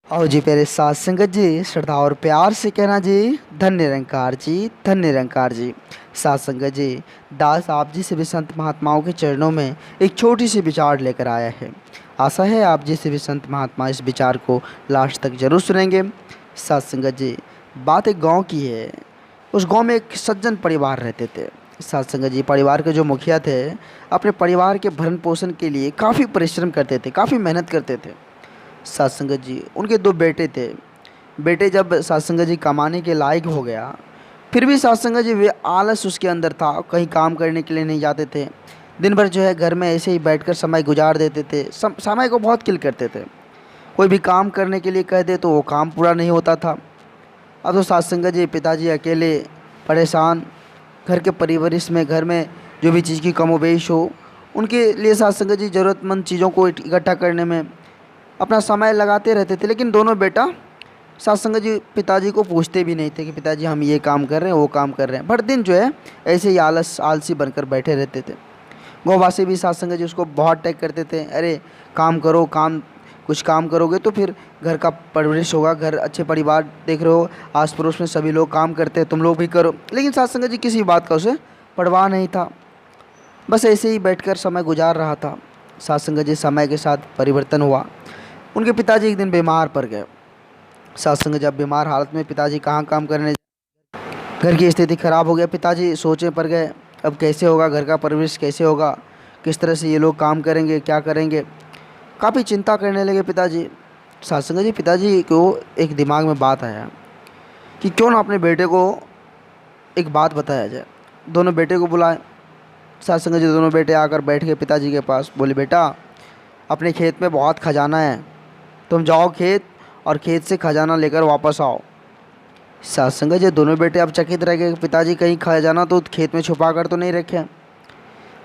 आओ जी प्यारे साथ संगत जी, श्रद्धा और प्यार से कहना जी, धन्य निरंकार जी, धन्य निरंकार जी। साथ संगत जी, दास आप जी सभी संत महात्माओं के चरणों में एक छोटी सी विचार लेकर आया है। आशा है आप जी सभी संत महात्मा इस विचार को लास्ट तक जरूर सुनेंगे। साथ संगत जी, बात एक गांव की है। उस गांव में एक सज्जन परिवार रहते थे। साथ संगत जी, परिवार के जो मुखिया थे, अपने परिवार के भरण पोषण के लिए काफ़ी परिश्रम करते थे, काफ़ी मेहनत करते थे। सत्संगत जी, उनके दो बेटे थे। बेटे जब सत्संगत जी कमाने के लायक हो गया, फिर भी सत्संगत जी वे आलस उसके अंदर था, कहीं काम करने के लिए नहीं जाते थे। दिन भर जो है घर में ऐसे ही बैठकर समय गुजार देते थे। समय को बहुत किल करते थे। कोई भी काम करने के लिए कह दे तो वो काम पूरा नहीं होता था। अब तो सत्संगत जी पिताजी अकेले परेशान, घर के परिवरिश में, घर में जो भी चीज़ की कमोबेश हो, उनके लिए सत्संगत जी ज़रूरतमंद चीज़ों को इकट्ठा करने में अपना समय लगाते रहते थे। लेकिन दोनों बेटा सत्संग जी पिताजी को पूछते भी नहीं थे कि पिताजी हम ये काम कर रहे हैं, वो काम कर रहे हैं। भर दिन जो है ऐसे ही आलसी बनकर बैठे रहते थे। गौवासी भी सत्संग जी उसको बहुत टैग करते थे, अरे काम करो, कुछ काम करोगे तो फिर घर का परवरिश होगा, घर अच्छे परिवार देख रहे हो, आस पड़ोस में सभी लोग काम करते हैं, तुम लोग भी करो। लेकिन सत्संग जी किसी बात का उसे परवाह नहीं था, बस ऐसे ही बैठकर समय गुजार रहा था। सत्संग जी समय के साथ परिवर्तन हुआ। उनके पिताजी एक दिन बीमार पड़ गए। सत्संग जब बीमार हालत में पिताजी कहाँ काम करने, घर की स्थिति खराब हो गया। पिताजी सोचे पड़ गए, अब कैसे होगा, घर का परवरिश कैसे होगा, किस तरह से ये लोग काम करेंगे, क्या करेंगे। काफ़ी चिंता करने लगे पिताजी। सत्संग जी पिताजी को एक दिमाग में बात आया कि क्यों ना अपने बेटे को एक बात बताया जाए। दोनों बेटे को बुलाए। सत्संग जी दोनों बेटे आकर बैठ गए पिताजी के पास। बोले, बेटा अपने खेत में बहुत खजाना है, तुम जाओ खेत और खेत से खजाना लेकर वापस आओ। सत्संग जी दोनों बेटे अब चकित रह गए, पिताजी कहीं खजाना तो खेत में छुपा कर तो नहीं रखे।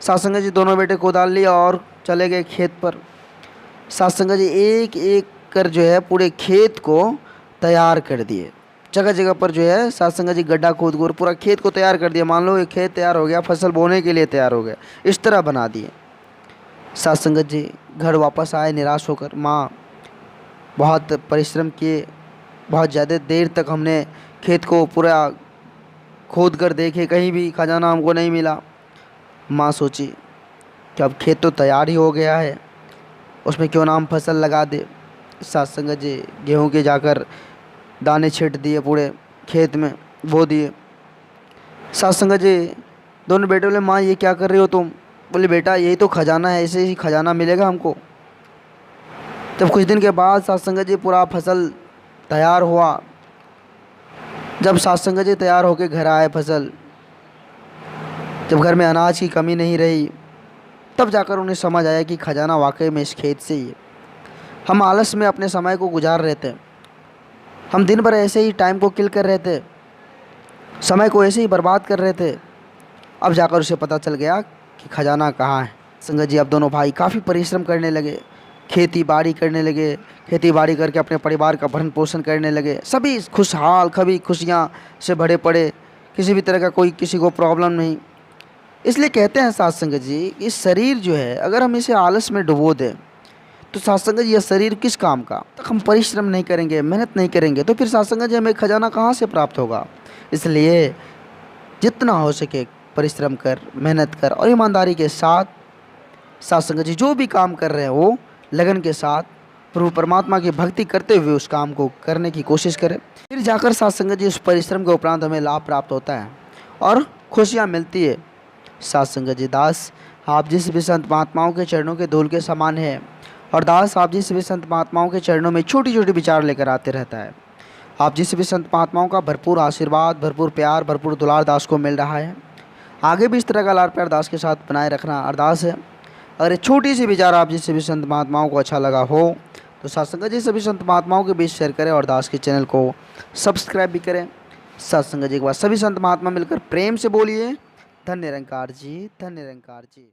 सत्संग जी दोनों बेटे कोदाल लिया और चले गए खेत पर। सत्संग जी एक एक कर जो है पूरे खेत को तैयार कर दिए। जगह जगह पर जो है सत्संग जी गड्ढा खोद कर पूरा खेत को तैयार कर दिया। मान लो ये खेत तैयार हो गया, फसल बोने के लिए तैयार हो गया, इस तरह बना दिए। सत्संग जी घर वापस आए निराश होकर। माँ, बहुत परिश्रम किए, बहुत ज़्यादा देर तक हमने खेत को पूरा खोद कर देखे, कहीं भी खजाना हमको नहीं मिला। माँ सोची कि अब खेत तो तैयार ही हो गया है, उसमें क्यों ना हम फसल लगा दे। सत्संग जी गेहूँ के जाकर दाने छींट दिए, पूरे खेत में बो दिए। सत्संग जी दोनों बेटे बोले, माँ ये क्या कर रही हो तुम? बोले, बेटा यही तो खजाना है, ऐसे ही खजाना मिलेगा हमको। जब कुछ दिन के बाद सत्संग जी पूरा फसल तैयार हुआ, जब सत्संग जी तैयार होकर घर आए, फसल जब घर में अनाज की कमी नहीं रही, तब जाकर उन्हें समझ आया कि खजाना वाकई में इस खेत से ही है। हम आलस में अपने समय को गुजार रहे थे, हम दिन भर ऐसे ही टाइम को किल कर रहे थे, समय को ऐसे ही बर्बाद कर रहे थे। अब जाकर उसे पता चल गया कि खजाना कहाँ है। संगत जी अब दोनों भाई काफ़ी परिश्रम करने लगे, खेती बाड़ी करने लगे, खेती बाड़ी करके अपने परिवार का भरण पोषण करने लगे। सभी खुशहाल, कभी खुशियाँ से भरे पड़े, किसी भी तरह का कोई किसी को प्रॉब्लम नहीं। इसलिए कहते हैं साथ संगत जी, इस शरीर जो है अगर हम इसे आलस में डुबो दें तो साथ संगत जी यह शरीर किस काम का? तक हम परिश्रम नहीं करेंगे, मेहनत नहीं करेंगे तो फिर साथ संगत जी हमें खजाना कहाँ से प्राप्त होगा। इसलिए जितना हो सके परिश्रम कर, मेहनत कर और ईमानदारी के साथ साथ संगत जी जो भी काम कर रहे हैं वो लगन के साथ प्रभु परमात्मा की भक्ति करते हुए उस काम को करने की कोशिश करें। फिर जाकर साथ संगत जी उस परिश्रम के उपरांत हमें लाभ प्राप्त होता है और खुशियाँ मिलती है। साथ संगत जी दास आप जिस भी संत महात्माओं के चरणों के धूल के समान है, और दास आप जिस भी संत महात्माओं के चरणों में छोटी छोटी विचार लेकर आते रहता है। आप जिस भी संत महात्माओं का भरपूर आशीर्वाद, भरपूर प्यार, भरपूर दुलार दास को मिल रहा है। आगे भी इस तरह का लाड़ प्यार दास के साथ बनाए रखना अरदास है। अगर एक छोटी सी विचार आप जिस भी संत महात्माओं को अच्छा लगा हो तो सत्संग जी सभी संत महात्माओं के बीच शेयर करें और दास के चैनल को सब्सक्राइब भी करें। सत्संग जी के बाद सभी संत महात्मा मिलकर प्रेम से बोलिए, धन्य निरंकार जी, धन्य निरंकार जी।